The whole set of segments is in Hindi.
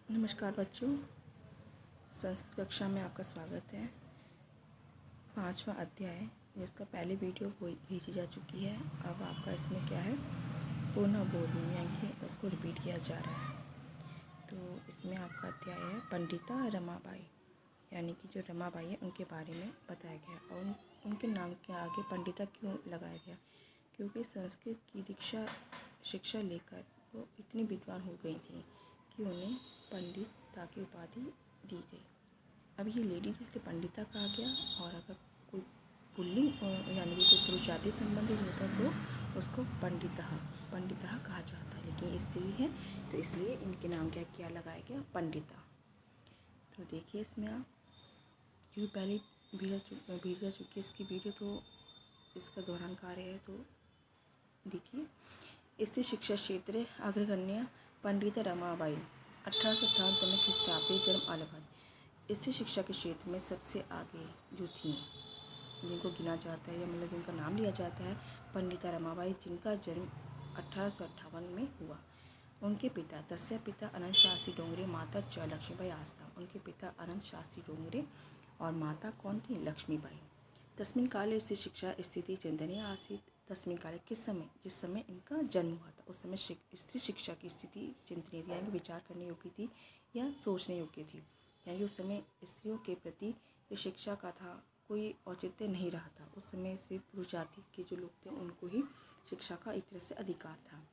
नमस्कार बच्चों, संस्कृत कक्षा में आपका स्वागत है। 5वां अध्याय जिसका पहले वीडियो भेजी जा चुकी है, अब आपका इसमें क्या है, पुनः बोधन यानी कि उसको रिपीट किया जा रहा है। तो इसमें आपका अध्याय है पंडिता रमाबाई, यानी कि जो रमाबाई है उनके बारे में बताया गया। और उनके नाम के आगे पंडिता क्यों लगाया गया, क्योंकि संस्कृत की शिक्षा लेकर वो इतनी विद्वान हो गई थी कि उन्हें पंडिता की उपाधि दी गई। अब ये लेडी जिसके पंडिता कहा गया, और अगर कोई पुल्लिंग यानी कि कोई पुरुष जाति संबंधित होता तो उसको पंडिता कहा जाता, लेकिन स्त्री है तो इसलिए इनके नाम क्या लगाया गया, पंडिता। तो देखिए इसमें आप, क्योंकि पहले भेजा चुकी इसकी वीडियो, तो इसका दोहरान कार्य है। तो देखिए, स्त्री शिक्षा क्षेत्र अग्रगण्य पंडिता रमाबाई 1858 में ख्रीष्टाब्दी जन्म इलाहाबाद। स्त्री शिक्षा के क्षेत्र में सबसे आगे जो थी, जिनको गिना जाता है या मतलब जिनका नाम लिया जाता है, पंडिता रमाबाई, जिनका जन्म 1858 में हुआ। उनके पिता तस्य पिता अनंत शास्त्री डोंगरे, माता च लक्ष्मीबाई आस्था। उनके पिता अनंत शास्त्री डोंगरे और माता कौन थी, लक्ष्मीबाई। तस्मिन् काले स्त्री शिक्षा स्थिति चिंतनीय आसीत्। तस्मिन् काले किस समय, जिस समय इनका जन्म हुआ था उस समय स्त्री शिक्षा की स्थिति चिंतनीय थी, यानी विचार करने योग्य थी या सोचने योग्य थी। यानी उस समय स्त्रियों के प्रति जो शिक्षा का था कोई औचित्य नहीं रहा था। उस समय से पुरुष जाति के जो लोग थे उनको ही शिक्षा का एक तरह से अधिकार था।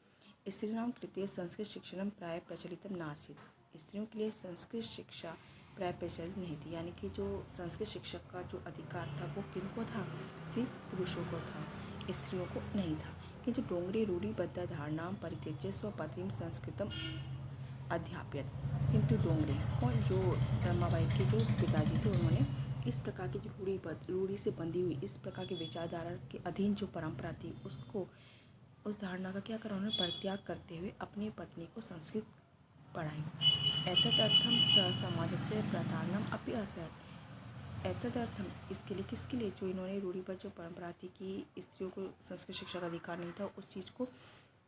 स्त्रीणां कृते संस्कृत शिक्षणं प्राय प्रचलितम नासीत्। स्त्रियों के लिए संस्कृत शिक्षा प्राय प्रचलित नहीं थी, यानी कि जो संस्कृत शिक्षक का जो अधिकार था वो किनको था, सिर्फ पुरुषों को था, स्त्रियों को नहीं था। किंतु डोंगरे रूढ़िबद्ध धारणां परित्यज्य स्वपतिं संस्कृतम अध्यापयत्। किंतु डोंगरे कौन, जो रमाबाई के जो पिताजी थे, उन्होंने इस प्रकार की जो रूढ़ी से बंधी हुई इस प्रकार की विचारधारा के अधीन जो परंपरा थी, उसको, उस धारणा का क्या करा, उन्होंने परित्याग करते हुए अपनी पत्नी को संस्कृत पढ़ाई। एतदर्थम समाजस्य प्रतारणम अपि असहत्। एतदर्थम, इसके लिए, किसके लिए, जो इन्होंने रूढ़िबद्ध जो परंपरा थी कि स्त्रियों को संस्कृत शिक्षा का अधिकार नहीं था, उस चीज़ को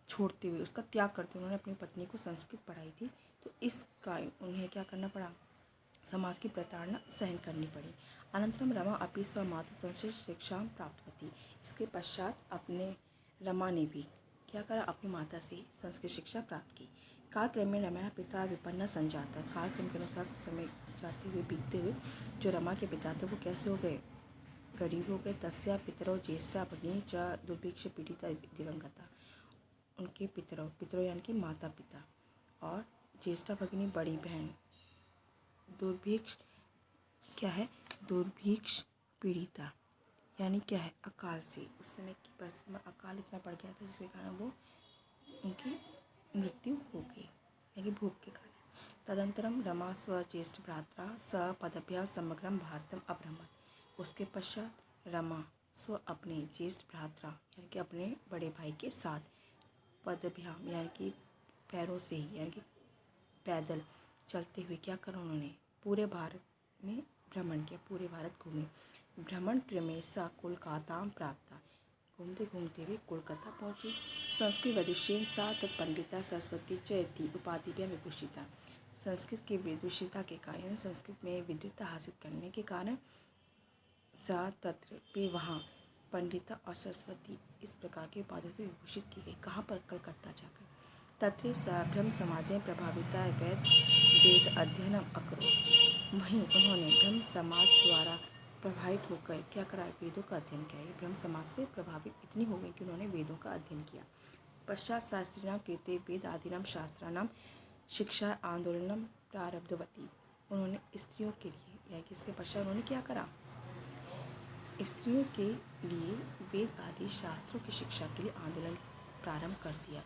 छोड़ते हुए, उसका त्याग करते हुए उन्होंने अपनी पत्नी को संस्कृत पढ़ाई थी। तो इसका उन्हें क्या करना पड़ा, समाज की प्रताड़ना सहन करनी पड़ी। अनंतरम रमा अपि स्वमातु संस्कृत शिक्षा प्राप्तवती। इसके पश्चात अपने रमा ने भी क्या करा, अपनी माता से संस्कृत शिक्षा प्राप्त की। कालक्रमेण रमा पिता विपन्न संजाता। कालक्रम के अनुसार कुछ समय जाते हुए, बीतते हुए, जो रमा के पिता थे वो कैसे हो गए, गरीब हो गए। तस्या पितरौ ज्येष्ठा भगिनी च दुर्भिक्ष पीड़िता दिवंगता। उनके पितरों यानी कि माता पिता, और ज्येष्ठा भगिनी बड़ी बहन, दुर्भिक्ष क्या है, दुर्भिक्ष पीड़िता यानी क्या है, अकाल से, उस समय की परिस्थिति में अकाल इतना पड़ गया था जिसके कारण वो उनकी मृत्यु हो गई, यानी भूख के कारण। तदंतरम रमा स्वज्येष्ठ भ्रात्रा स पदभ्याम समग्रम भारतम अभ्रमत। उसके पश्चात रमा अपने ज्येष्ठ भ्रात्रा यानी कि अपने बड़े भाई के साथ पदभ्याम यानी कि पैरों से ही, यानी कि पैदल चलते हुए क्या करा, उन्होंने पूरे भारत में भ्रमण किया, पूरे भारत घूमे। भ्रमण क्रमे सा कोलकातां प्राप्ता। घूमते घूमते हुए कोलकाता पहुंची। संस्कृत विदुषेण सा तत्पंडिता सरस्वती च इति उपाधिभ्यां विभूषिता। संस्कृत की विदुषिता के कारण, संस्कृत में विद्वता हासिल करने के कारण, सा तत्र पे वहाँ, पंडिता और सरस्वती इस प्रकार की उपाधि से विभूषित की गई। कहाँ पर, कलकत्ता जाकर। तत्र सा ब्रह्म समाजें प्रभाविता वेद अध्ययनम अकरोत्। वहीं उन्होंने ब्रह्म समाज द्वारा प्रभावित होकर क्या करा, वेदों का अध्ययन किया। ब्रह्म समाज से प्रभावित इतनी हो गई कि उन्होंने वेदों का अध्ययन किया। पश्चात शास्त्रीणां कृते वेद आदीनां शास्त्राणां शिक्षा आंदोलनम प्रारब्धवती। उन्होंने स्त्रियों के लिए, या इसके पश्चात उन्होंने क्या करा, स्त्रियों के लिए वेद आदि शास्त्रों की शिक्षा के लिए आंदोलन प्रारंभ कर दिया।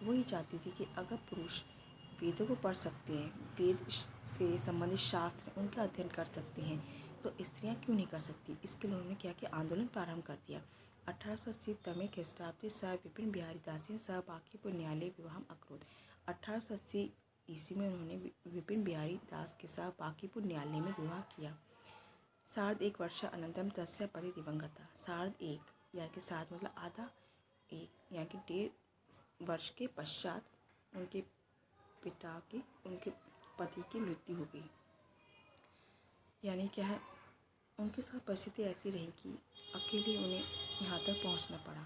वो ये चाहती थी कि अगर पुरुष वेदों को पढ़ सकते हैं, वेद से संबंधित शास्त्र उनका अध्ययन कर सकते हैं, तो स्त्रियां क्यों नहीं कर सकती। इसके लिए उन्होंने क्या किया, आंदोलन प्रारंभ कर दिया। 1880 तमे ख्रीष्टाब्दे स विपिन बिहारी दासेन स बांकीपुर न्यायालय विवाहम अकरोत्। 1880 ईस्वी में उन्होंने विपिन बिहारी दास के साथ बांकीपुर न्यायालय में विवाह किया। सार्ध एक वर्ष अनंतरम तस्य पति दिवंगता। सार्ध एक यानी कि सार्ध मतलब आधा, एक यानी कि 1.5 वर्ष के पश्चात उनके पति की मृत्यु हो गई। यानी क्या है, उनके साथ परिस्थिति ऐसी रही कि अकेले उन्हें यहाँ तक पहुँचना पड़ा।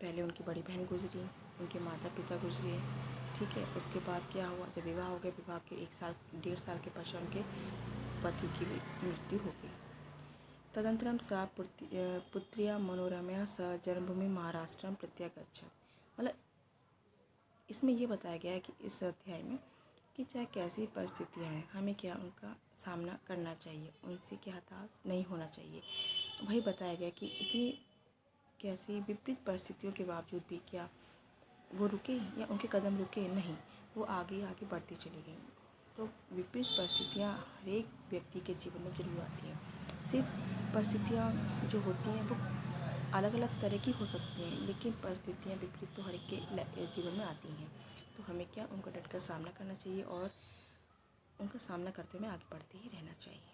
पहले उनकी बड़ी बहन गुजरी, उनके माता पिता गुजरे, ठीक है। उसके बाद क्या हुआ, जब विवाह हो गया, विवाह के 1-1.5 साल के पश्चात उनके पति की भी मृत्यु हो गई। तदनन्तरं सा पुत्र्या मनोरमया स जन्मभूमि महाराष्ट्रं प्रत्यागच्छत्। मतलब इसमें ये बताया गया है कि इस अध्याय में कि चाहे कैसी परिस्थितियाँ हैं, हमें क्या उनका सामना करना चाहिए, उनसे क्या हताश नहीं होना चाहिए। वही बताया गया कि इतनी कैसी विपरीत परिस्थितियों के बावजूद भी क्या वो रुके या उनके कदम रुके नहीं, वो आगे आगे बढ़ती चली गई। तो विपरीत परिस्थितियाँ हर एक व्यक्ति के जीवन में जरूर आती हैं। सिर्फ परिस्थितियाँ जो होती हैं वो अलग अलग तरह की हो सकती हैं, लेकिन परिस्थितियाँ विपरीत तो हर एक के जीवन में आती हैं। तो हमें क्या उनका डट कर सामना करना चाहिए और उनका सामना करते हुए आगे बढ़ते ही रहना चाहिए।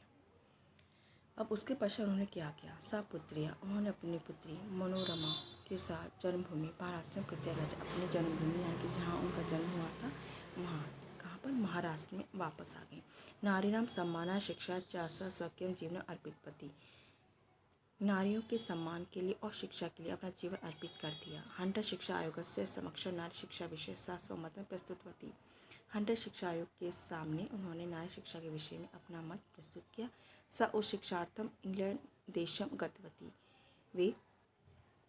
अब उसके पश्चात उन्होंने क्या किया, सा पुत्रिया, उन्होंने अपनी पुत्री मनोरमा के साथ जन्मभूमि महाराष्ट्र में प्रत्यागच्छत्, अपनी जन्मभूमि यानी कि जहाँ उनका जन्म हुआ था वहाँ, कहाँ पर, महाराष्ट्र में वापस आ गए। नारीणां सम्मानाय शिक्षा च स स्वकीयं जीवनं अर्पितवती, नारियों के सम्मान के लिए और शिक्षा के लिए अपना जीवन अर्पित कर दिया। हंटर शिक्षा आयोग से समक्ष नारी शिक्षा विषय सा स्वमत प्रस्तुतवती, हंटर शिक्षा आयोग के सामने उन्होंने नारी शिक्षा के विषय में अपना मत प्रस्तुत किया। स उच्च शिक्षार्थम इंग्लैंड देशम गतवती, वे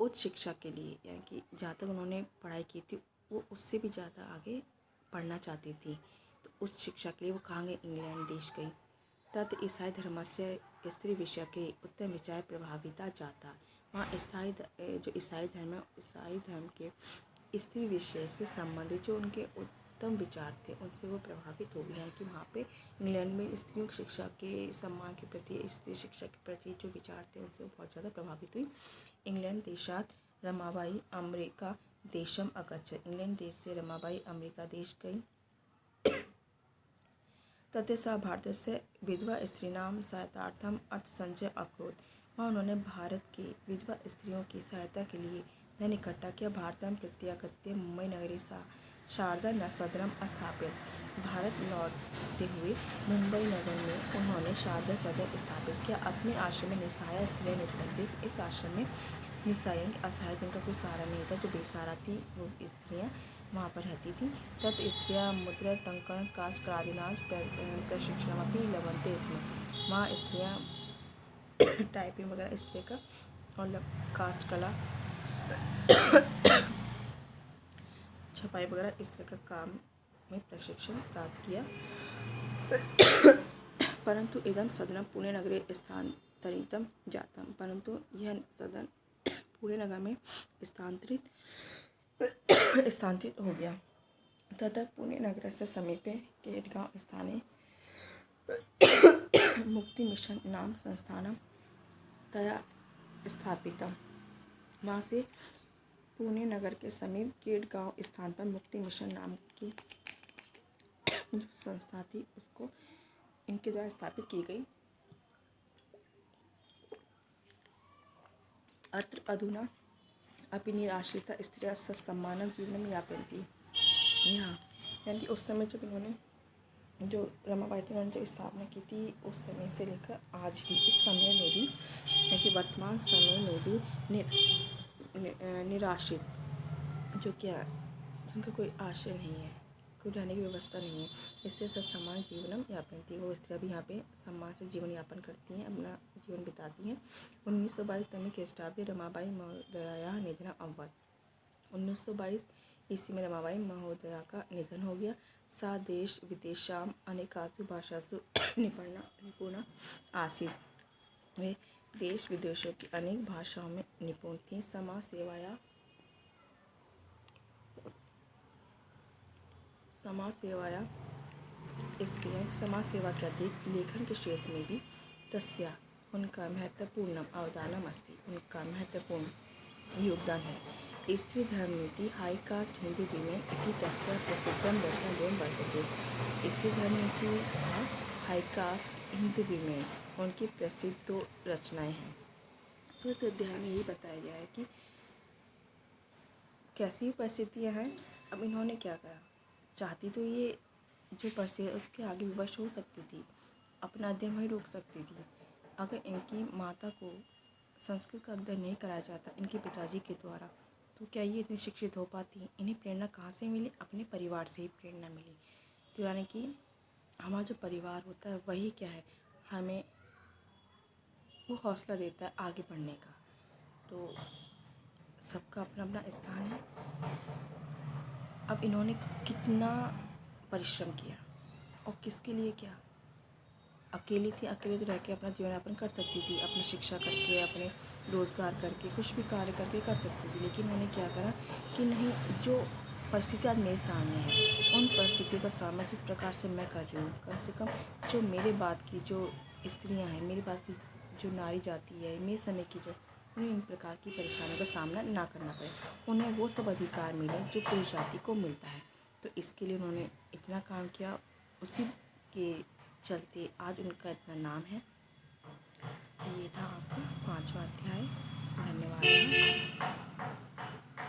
उच्च शिक्षा के लिए यानी कि जहाँ तक उन्होंने पढ़ाई की थी वो उससे भी ज़्यादा आगे पढ़ना चाहती थी, तो उच्च शिक्षा के लिए वो कहाँ गई, इंग्लैंड देश गई। तत् ईसाई धर्म से स्त्री विषय के उत्तम विचार प्रभाविता जाता, वहाँ जो ईसाई धर्म है, ईसाई धर्म के स्त्री विषय से संबंधित जो उनके उत्तम विचार थे उनसे वो प्रभावित हो गई। यानी कि वहाँ पे इंग्लैंड में स्त्रियों की शिक्षा के सम्मान के प्रति, स्त्री शिक्षा के प्रति जो विचार थे उनसे वो बहुत ज़्यादा प्रभावित हुई। इंग्लैंड देशात रमाबाई अमेरिका देशम अगच्छत्, इंग्लैंड देश से रमाबाई अमेरिका देश गई। तथा सा भारतस्य विधवा स्त्रीणां सहायतार्थम अर्थसंचय अकरोत्, वहाँ उन्होंने भारत के विधवा स्त्रियों की सहायता के लिए धन इकट्ठा किया। भारतं प्रत्यागत्य मुंबई नगरे सा शारदा न सदनम स्थापित, भारत लौटते हुए मुंबई नगर में उन्होंने शारदा सदन स्थापित किया। अस्मिन् आश्रमे निस्सहाया स्त्रियः निवसन्ति, इस आश्रम में निस्सहाय असहाय जिनका कोई सहारा नहीं था, जो बेसहारा थी, वो स्त्रियाँ वहाँ पर रहती थी। तत् स्त्रियाँ मुद्रा टंकन कास्ट कलादिनां प्रशिक्षणमपि लभन्ते स्म, वहाँ स्त्रियाँ टाइपिंग वगैरह इस तरह का और कास्ट कला छपाई वगैरह इस तरह का काम में प्रशिक्षण प्राप्त किया। परंतु इदं सदनं पुणे नगरे स्थानांतरितं जातम्, परंतु यह सदन पुणे नगर में स्थानांतरित हो गया। तथा पुणे नगरस्य समीपे केटगांव स्थाने मुक्ति मिशन नाम संस्थानम तया स्थापितम, वहाँ से पुणे नगर के समीप केटगांव स्थान पर मुक्ति मिशन नाम की जो संस्था थी उसको इनके द्वारा स्थापित की गई। अत्र अधुना अपि निराश्रिता स्त्रियः सत्सम्मानं जीवनं यापयन्ति, यहाँ यानी कि उस समय जब इन्होंने जो रमाबाई थी उन्होंने जो स्थापना की थी उस समय से लेकर आज भी, इस समय में भी यानी कि वर्तमान समय में भी निराश्रित जो क्या जिनका कोई आश्रय नहीं है, कोई रहने की व्यवस्था नहीं है, इससे सत्सम्मान जीवनम यापन थी, वो स्त्रियाँ भी यहाँ पे सम्मान से जीवन यापन करती हैं, अपना जीवन बिताती हैं। 1922 तमी ख्रीष्टाब्दे रमाबाई महोदयायाः निधनम् अभवत्, 1922 ईस्वी में रमाबाई महोदया का निधन हो गया। सा देश विदेशाम अनेकासु भाषासु निपुणा आसीत्, वे देश विदेशों की अनेक भाषाओं में निपुण थी। समाज सेवाया इसलिए समाज सेवा के अधिक लेखन के क्षेत्र में भी तस्या उनका महत्वपूर्ण अवदानम अस्ति, उनका महत्वपूर्ण योगदान है। स्त्री धर्म नीति हाई कास्ट हिंदू विमेन इति तस्य प्रसिद्धं रचनाद्वयं वर्तते, स्त्री धर्म नीति हाई कास्ट हिंदू विमेन उनकी प्रसिद्ध दो रचनाएं हैं। तो इस अध्याय में यही बताया गया है कि कैसी परिस्थितियाँ हैं। अब इन्होंने क्या करा, चाहती तो ये जो परिस्थिति उसके आगे विवश हो सकती थी, अपना अध्ययन वहीं रोक सकती थी। अगर इनकी माता को संस्कृत का अध्ययन नहीं कराया जाता इनके पिताजी के द्वारा, तो क्या ये इतनी शिक्षित हो पाती? इन्हें प्रेरणा कहाँ से मिली? अपने परिवार से ही प्रेरणा मिली। तो यानी कि हमारा जो परिवार होता है वही क्या है, हमें वो हौसला देता है आगे बढ़ने का। तो सबका अपना अपना स्थान है। अब इन्होंने कितना परिश्रम किया और किसके लिए किया? अकेली थी, अकेले तो रह के अपना जीवन यापन कर सकती थी, अपनी शिक्षा करके, अपने रोज़गार करके, कुछ भी कार्य करके कर सकती थी। लेकिन उन्होंने क्या करा कि नहीं, जो परिस्थिति आज मेरे सामने है उन परिस्थितियों का सामना जिस प्रकार से मैं कर रही हूँ, कम से कम जो मेरे बाद की जो स्त्रियाँ हैं, मेरे बाद की जो नारी जाति है, मेरे समय की जो, उन्हें इन प्रकार की परेशानियों का सामना ना करना पड़े, उन्हें वो सब अधिकार मिले जो पुरुष जाति को मिलता है। तो इसके लिए उन्होंने इतना काम किया, उसी के चलते आज उनका इतना नाम है। ये था आपका 5वां अध्याय। धन्यवाद।